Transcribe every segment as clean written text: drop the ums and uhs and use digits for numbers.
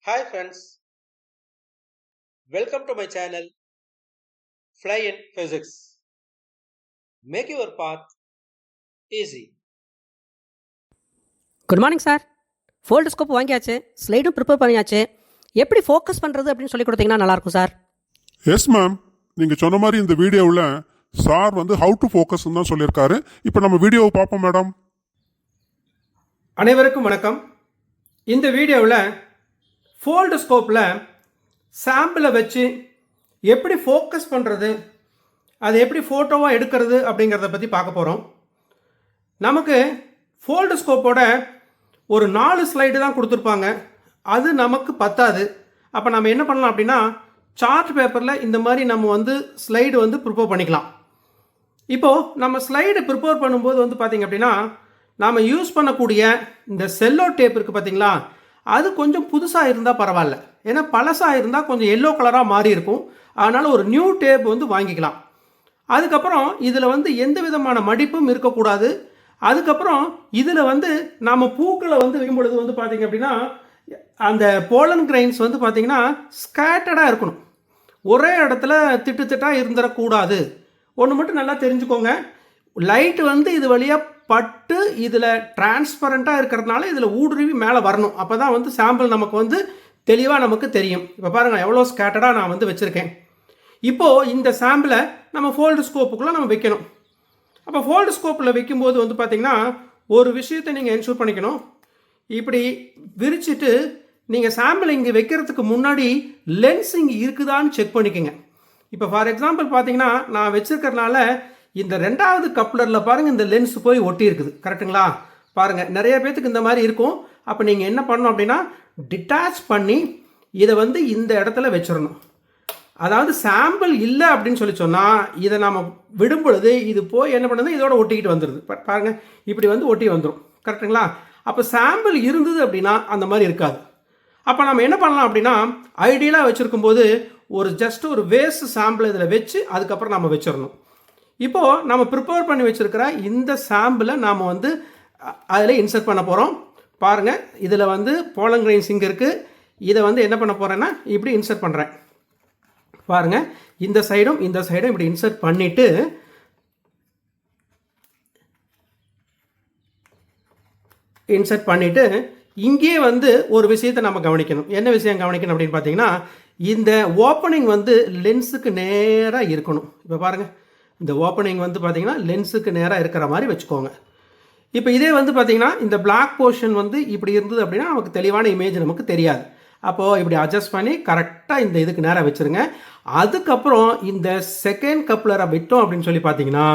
Hi friends, welcome to my channel Fly in Physics. Make your path easy. Good morning sir. Fold scope வாங்கியாச்சு, ஸ்லைடும் prepare பண்ணியாச்சு. எப்படி focus பண்ணுறது அப்படின்னு சொல்லி கொடுத்தீங்கன்னா நல்லாயிருக்கும் சார். எஸ் மேம், நீங்கள் சொன்ன மாதிரி இந்த வீடியோவில் சார் ஹவு டு ஃபோக்கஸ் தான் சொல்லியிருக்காரு. இப்போ நம்ம வீடியோவை பார்ப்போம் மேடம். அனைவருக்கும் வணக்கம். இந்த வீடியோவில் ஃபோல்டு ஸ்கோப்பில் சாம்பிளை வச்சு எப்படி ஃபோக்கஸ் பண்ணுறது, அது எப்படி ஃபோட்டோவாக எடுக்கிறது அப்படிங்கிறத பற்றி பார்க்க போகிறோம். நமக்கு ஃபோல்டு ஸ்கோப்போட ஒரு 4 ஸ்லைடு தான் கொடுத்துருப்பாங்க. அது நமக்கு பத்தாது. அப்போ நம்ம என்ன பண்ணலாம் அப்படின்னா, சார்ட் பேப்பரில் இந்த மாதிரி நம்ம ஸ்லைடு ப்ரிப்பேர் பண்ணிக்கலாம். இப்போது நம்ம ஸ்லைடு ப்ரிப்பேர் பண்ணும்போது பார்த்திங்க அப்படின்னா, நாம் யூஸ் பண்ணக்கூடிய இந்த செல்லோ டேப் இருக்குது பார்த்திங்களா, அது கொஞ்சம் புதுசாக இருந்தால் பரவாயில்ல. ஏன்னா பழசாக இருந்தால் கொஞ்சம் எல்லோ கலராக மாறி இருக்கும். அதனால் ஒரு நியூ டேப் வாங்கிக்கலாம். அதுக்கப்புறம் இதில் எந்த விதமான மடிப்பும் இருக்கக்கூடாது. அதுக்கப்புறம் இதில் நாம் பூக்களை வைக்கும் பொழுது பார்த்திங்க அப்படின்னா, அந்த போலன் கிரைன்ஸ் பார்த்திங்கன்னா ஸ்கேட்டர்டாக இருக்கணும். ஒரே இடத்துல திட்டு திட்டாக இருந்துடக்கூடாது. ஒன்று மட்டும் நல்லா தெரிஞ்சுக்கோங்க, லைட்டு இது வழியாக பட்டு இதில் டிரான்ஸ்பரண்ட்டாக இருக்கிறதுனால இதில் ஊடுருவி மேலே வரணும். அப்போ தான் சாம்பிள் நமக்கு தெளிவாக நமக்கு தெரியும். இப்போ பாருங்கள் எவ்வளோ ஸ்கேட்டர்டாக நான் வச்சுருக்கேன். இப்போது இந்த சாம்பிளை நம்ம ஃபோல்டு ஸ்கோப்புக்குள்ளே நம்ம வைக்கணும். அப்போ ஃபோல்டு ஸ்கோப்பில் வைக்கும்போது பார்த்திங்கன்னா ஒரு விஷயத்தை நீங்கள் என்ஷூர் பண்ணிக்கணும். இப்படி விரிச்சிட்டு நீங்கள் சாம்பிள் இங்கே வைக்கிறதுக்கு முன்னாடி லென்ஸ் இங்கே இருக்குதான்னு செக் பண்ணிக்கோங்க. இப்போ ஃபார் எக்ஸாம்பிள் பார்த்தீங்கன்னா நான் வச்சுருக்கிறதுனால இந்த 2வது கப்ளரில் பாருங்கள் இந்த லென்ஸ் போய் ஒட்டி இருக்குது. கரெக்டுங்களா? பாருங்கள் நிறைய பேர்த்துக்கு இந்த மாதிரி இருக்கும். அப்போ நீங்கள் என்ன பண்ணணும் அப்படின்னா, டிட்டாச் பண்ணி இதை இந்த இடத்துல வச்சிடணும். அதாவது சாம்பிள் இல்லை அப்படின்னு சொல்லி சொன்னால் இதை நாம் விடும் பொழுது இது போய் என்ன பண்ணுறது, இதோட ஒட்டிக்கிட்டு வந்துடுது. பாருங்கள் இப்படி ஒட்டி வந்துடும். கரெக்டுங்களா? அப்போ சாம்பிள் இருந்தது அப்படின்னா அந்த மாதிரி இருக்காது. அப்போ நம்ம என்ன பண்ணலாம் அப்படின்னா, ஐடியலாக வச்சுருக்கும்போது ஜஸ்ட் ஒரு வேஸ்ட் சாம்பிள் இதில் வச்சு அதுக்கப்புறம் நம்ம வச்சிடணும். இப்போது நம்ம ப்ரிப்பேர் பண்ணி வச்சுருக்கிற இந்த சாம்பிளை நாம் அதில் இன்சர்ட் பண்ண போகிறோம். பாருங்கள் இதில் போலன் கிரைன்ஸ் இங்கே இருக்குது. இதை என்ன பண்ண போகிறேன்னா இப்படி இன்சர்ட் பண்ணுறேன். பாருங்கள் இந்த சைடும் இப்படி இன்சர்ட் பண்ணிவிட்டு இங்கே ஒரு விஷயத்தை நம்ம கவனிக்கணும். என்ன விஷயம் கவனிக்கணும் அப்படின்னு பார்த்தீங்கன்னா, இந்த ஓப்பனிங் லென்ஸுக்கு நேராக இருக்கணும். இப்போ பாருங்கள் இந்த ஓப்பனிங் பார்த்தீங்கன்னா லென்ஸுக்கு நேராக இருக்கிற மாதிரி வச்சுக்கோங்க. இப்போ இதே பார்த்தீங்கன்னா இந்த பிளாக் போர்ஷன் இப்படி இருந்தது அப்படின்னா நமக்கு தெளிவான இமேஜ் நமக்கு தெரியாது. அப்போது இப்படி அட்ஜஸ்ட் பண்ணி கரெக்டாக இந்த இதுக்கு நேராக வச்சுருங்க. அதுக்கப்புறம் இந்த செகண்ட் கப்ளரை விட்டோம் அப்படின்னு சொல்லி பார்த்தீங்கன்னா,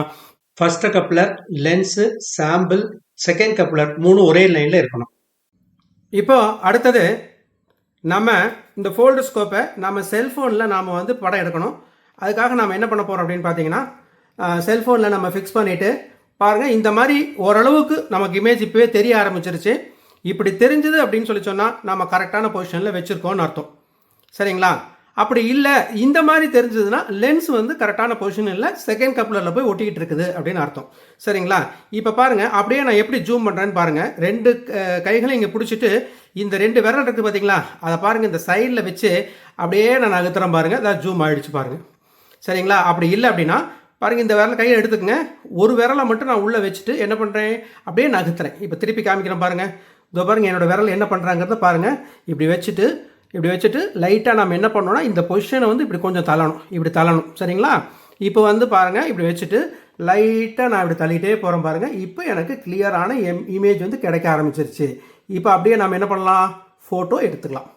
first coupler, lens, sample, second coupler 3 ஒரே லைனில் இருக்கணும். இப்போ அடுத்தது நம்ம இந்த ஃபோல்டு ஸ்கோப்பை நம்ம செல்ஃபோனில் நாம் படம் எடுக்கணும். அதுக்காக நாம் என்ன பண்ண போகிறோம் அப்படின்னு பார்த்தீங்கன்னா, செல்ஃபோனில் நம்ம ஃபிக்ஸ் பண்ணிவிட்டு பாருங்கள் இந்த மாதிரி ஓரளவுக்கு நமக்கு இமேஜ் இப்போவே தெரிய ஆரம்பிச்சிருச்சு. இப்படி தெரிஞ்சது அப்படின்னு சொல்லி சொன்னால் நம்ம கரெக்டான பொசிஷனில் வச்சுருக்கோன்னு அர்த்தம். சரிங்களா? அப்படி இல்லை இந்த மாதிரி தெரிஞ்சதுன்னா லென்ஸ் கரெக்டான பொசிஷன் இல்லை, செகண்ட் கப்ளரில் போய் ஒட்டிக்கிட்டு இருக்குது அப்படின்னு அர்த்தம். சரிங்களா? இப்போ பாருங்கள் அப்படியே நான் எப்படி ஜூம் பண்ணுறேன்னு பாருங்கள். 2 கைகளை இங்கே பிடிச்சிட்டு இந்த 2 விரல் இருக்குது பார்த்தீங்களா, அதை பாருங்கள் இந்த சைடில் வச்சு அப்படியே நான் நகர்த்துறேன் பாருங்கள். அதான் ஜூம் ஆகிடுச்சு பாருங்கள். சரிங்களா? அப்படி இல்லை அப்படின்னா பாருங்கள் இந்த விரலை கையில் எடுத்துக்கங்க. ஒரு விரலை மட்டும் நான் உள்ளே வச்சுட்டு என்ன பண்ணுறேன், அப்படியே நகர்த்துறேன். இப்போ திருப்பி காமிக்கிறேன் பாருங்கள். இதோ பாருங்கள் என்னோடய விரல் என்ன பண்ணுறாங்கிறத பாருங்கள். இப்படி வச்சுட்டு லைட்டாக நம்ம என்ன பண்ணோன்னா இந்த பொசிஷனை இப்படி கொஞ்சம் தள்ளணும். சரிங்களா? இப்போ பாருங்கள் இப்படி வச்சுட்டு லைட்டாக நான் இப்படி தள்ளிகிட்டே போகிறேன் பாருங்கள். இப்போ எனக்கு கிளியரான இமேஜ் கிடைக்க ஆரம்பிச்சிருச்சு. இப்போ அப்படியே நம்ம என்ன பண்ணலாம், ஃபோட்டோ எடுத்துக்கலாம்.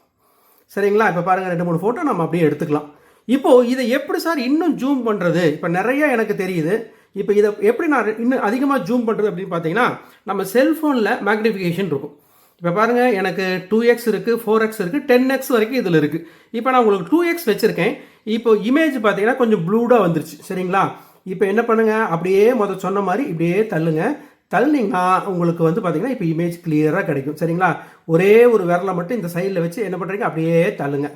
சரிங்களா? இப்போ பாருங்கள் 2-3 ஃபோட்டோ நம்ம அப்படியே எடுத்துக்கலாம். இப்போது இதை எப்படி சார் இன்னும் ஜூம் பண்ணுறது, இப்போ நிறையா எனக்கு தெரியுது. இப்போ இதை எப்படி நான் இன்னும் அதிகமாக ஜூம் பண்ணுறது அப்படின்னு பார்த்தீங்கன்னா, நம்ம செல்ஃபோனில் மேக்னிஃபிகேஷன் இருக்கும். இப்போ பாருங்கள் எனக்கு 2x இருக்குது, 4x இருக்குது, 10x வரைக்கும் இதில் இருக்குது. இப்போ நான் உங்களுக்கு 2x வச்சுருக்கேன். இப்போ இமேஜ் பார்த்தீங்கன்னா கொஞ்சம் ப்ளூடாக வந்துருச்சு. சரிங்களா? இப்போ என்ன பண்ணுங்கள், அப்படியே சொன்ன மாதிரி இப்படியே தள்ளினீங்கன்னா உங்களுக்கு பார்த்தீங்கன்னா இப்போ இமேஜ் கிளியராக கிடைக்கும். சரிங்களா? ஒரே ஒரு விரலை மட்டும் இந்த சைடில் வச்சு என்ன பண்ணுறீங்க, அப்படியே தள்ளுங்க.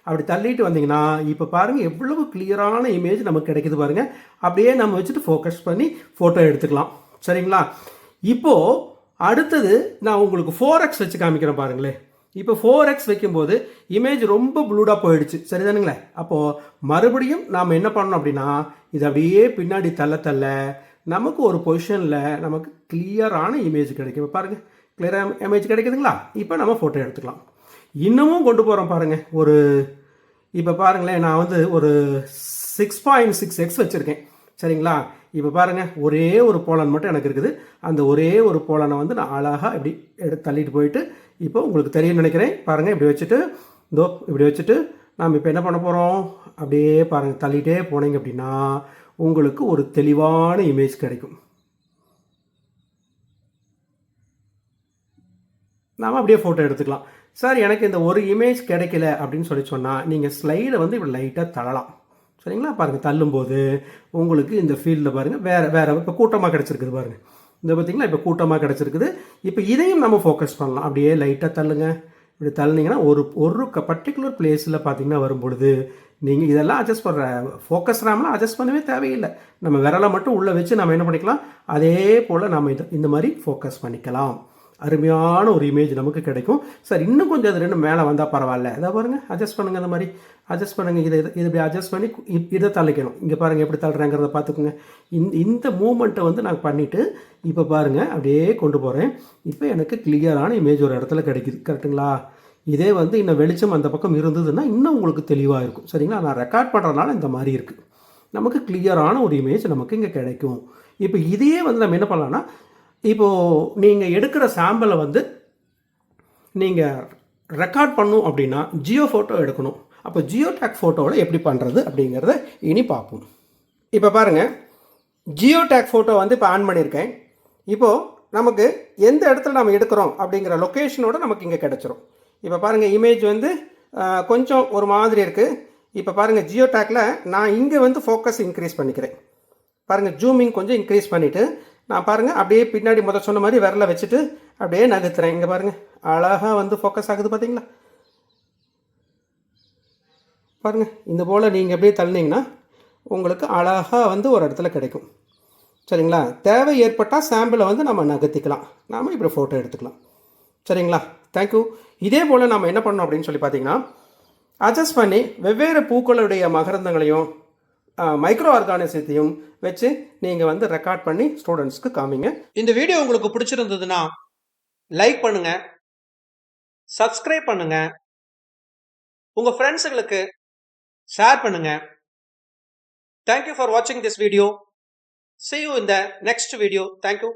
அப்படி தள்ளிட்டு வந்தீங்கன்னா இப்போ பாருங்கள் எவ்வளவு கிளியரான இமேஜ் நமக்கு கிடைக்குது பாருங்கள். அப்படியே நம்ம வச்சுட்டு ஃபோக்கஸ் பண்ணி ஃபோட்டோ எடுத்துக்கலாம். சரிங்களா? இப்போது அடுத்தது நான் உங்களுக்கு 4x வச்சு காமிக்கிறேன் பாருங்களேன். இப்போ 4x வைக்கும்போது இமேஜ் ரொம்ப ப்ளூடாக போயிடுச்சு சரிதானுங்களே. அப்போது மறுபடியும் நாம் என்ன பண்ணணும் அப்படின்னா இது அப்படியே பின்னாடி தள்ள நமக்கு ஒரு பொசிஷனில் நமக்கு கிளியரான இமேஜ் கிடைக்கும். இப்போ பாருங்கள், கிளியரான இமேஜ் கிடைக்குதுங்களா. இப்போ நம்ம ஃபோட்டோ எடுத்துக்கலாம். இன்னமும் கொண்டு போகிறோம் பாருங்கள். இப்போ பாருங்களேன், நான் வந்து ஒரு 6.6x வச்சுருக்கேன் சரிங்களா. இப்போ பாருங்கள், ஒரே ஒரு போலன் மட்டும் எனக்கு இருக்குது. அந்த ஒரே ஒரு போலனை வந்து நான் அழகாக இப்படி எடுத்து தள்ளிட்டு போயிட்டு இப்போ உங்களுக்கு தெரியும்னு நினைக்கிறேன். பாருங்கள், இப்படி வச்சுட்டு இப்படி வச்சுட்டு நாம் இப்போ என்ன பண்ண போகிறோம், அப்படியே பாருங்கள் தள்ளிகிட்டே போனீங்க அப்படின்னா உங்களுக்கு ஒரு தெளிவான இமேஜ் கிடைக்கும். நாம் அப்படியே ஃபோட்டோ எடுத்துக்கலாம். சார் எனக்கு இந்த ஒரு இமேஜ் கிடைக்கல அப்படின்னு சொன்னால் நீங்கள் ஸ்லைடை வந்து இப்படி லைட்டாக தள்ளலாம் சரிங்களா. பாருங்கள், தள்ளும்போது உங்களுக்கு இந்த ஃபீல்டில் பாருங்கள் வேறு இப்போ கூட்டமாக கிடச்சிருக்குது பாருங்கள். இந்த பார்த்திங்களா, இப்போ கூட்டமாக கிடச்சிருக்குது. இப்போ இதையும் நம்ம ஃபோக்கஸ் பண்ணலாம். அப்படியே லைட்டாக தள்ளுங்க. இப்படி தள்ளினீங்கன்னா ஒரு பர்டிகுலர் பிளேஸில் பார்த்திங்கன்னா வரும்பொழுது நீங்கள் இதெல்லாம் அட்ஜஸ்ட் பண்ணுற ஃபோக்கஸ் ரேம்லாம் அட்ஜஸ்ட் பண்ணவே தேவையில்லை. நம்ம விரலை மட்டும் உள்ளே வச்சு நம்ம என்ன பண்ணிக்கலாம், அதே போல் நம்ம இந்த மாதிரி ஃபோக்கஸ் பண்ணிக்கலாம். அருமையான ஒரு இமேஜ் நமக்கு கிடைக்கும். சார் இன்னும் கொஞ்சம் அது 2 மேலே வந்தால் பரவாயில்ல, இதை பாருங்கள் அட்ஜஸ்ட் பண்ணுங்கள். அந்த மாதிரி அட்ஜஸ்ட் பண்ணுங்கள். இது இப்படி அட்ஜஸ்ட் பண்ணி இதை தள்ளிக்கணும். இங்கே பாருங்கள் எப்படி தள்ளுறேங்கிறத பார்த்துக்குங்க. இந்த மூமெண்ட்டை வந்து நான் பண்ணிவிட்டு இப்போ பாருங்கள் அப்படியே கொண்டு போகிறேன். இப்போ எனக்கு கிளியரான இமேஜ் ஒரு இடத்துல கிடைக்குது கரெக்டுங்களா. இதே வந்து இன்னும் வெளிச்சம் அந்த பக்கம் இருந்ததுன்னா இன்னும் உங்களுக்கு தெளிவாக இருக்கும் சரிங்களா. நான் ரெக்கார்ட் பண்ணுறதுனால இந்த மாதிரி இருக்குது. நமக்கு கிளியரான ஒரு இமேஜ் நமக்கு இங்கே கிடைக்கும். இப்போ இதையே வந்து நம்ம என்ன பண்ணலான்னா, இப்போது நீங்கள் எடுக்கிற சாம்பிளை வந்து நீங்கள் ரெக்கார்ட் பண்ணணும் அப்படின்னா ஜியோ ஃபோட்டோ எடுக்கணும். அப்போ ஜியோ டேக் ஃபோட்டோவில் எப்படி பண்ணுறது அப்படிங்கிறத இனி பார்ப்போம். இப்போ பாருங்கள், ஜியோ டேக் ஃபோட்டோ வந்து இப்போ ஆன் பண்ணியிருக்கேன். இப்போது நமக்கு எந்த இடத்துல நம்ம எடுக்கிறோம் அப்படிங்கிற லொக்கேஷனோடு நமக்கு இங்கே கிடச்சிரும். இப்போ பாருங்கள், இமேஜ் வந்து கொஞ்சம் ஒரு மாதிரி இருக்குது. இப்போ பாருங்கள், ஜியோ டேக்கில் நான் இங்கே வந்து ஃபோக்கஸ் இன்க்ரீஸ் பண்ணிக்கிறேன். பாருங்கள், ஜூமிங் கொஞ்சம் இன்க்ரீஸ் பண்ணிவிட்டு நான் பாருங்கள் அப்படியே பின்னாடி சொன்ன மாதிரி விரலை வச்சுட்டு அப்படியே நகர்த்துறேன். இங்கே பாருங்கள் அழகாக வந்து ஃபோக்கஸ் ஆகுது பார்த்தீங்களா. பாருங்கள், இந்த போல் நீங்கள் அப்படியே தள்ளினீங்கன்னா உங்களுக்கு அழகாக வந்து ஒரு இடத்துல கிடைக்கும் சரிங்களா. தேவை ஏற்பட்டால் சாம்பிளை வந்து நம்ம நகர்த்திக்கலாம். நாம் இப்படி ஃபோட்டோ எடுத்துக்கலாம் சரிங்களா. தேங்க்யூ. இதே போல் நம்ம என்ன பண்ணோம் அப்படின்னு சொல்லி பார்த்தீங்கன்னா, அட்ஜஸ்ட் பண்ணி வெவ்வேறு பூக்களுடைய மகரந்தங்களையும் மைக்ரோ ஆர்கானிசத்தையும் வச்சு நீங்கள் வந்து ரெக்கார்ட் பண்ணி ஸ்டூடெண்ட்ஸ்க்கு காமிங்க. இந்த வீடியோ உங்களுக்கு பிடிச்சிருந்ததுன்னா லைக் பண்ணுங்க, சப்ஸ்கிரைப் பண்ணுங்க, உங்க ஃப்ரெண்ட்ஸுங்களுக்கு ஷேர் பண்ணுங்க. Thank you for watching this video. See you in the next video. Thank you.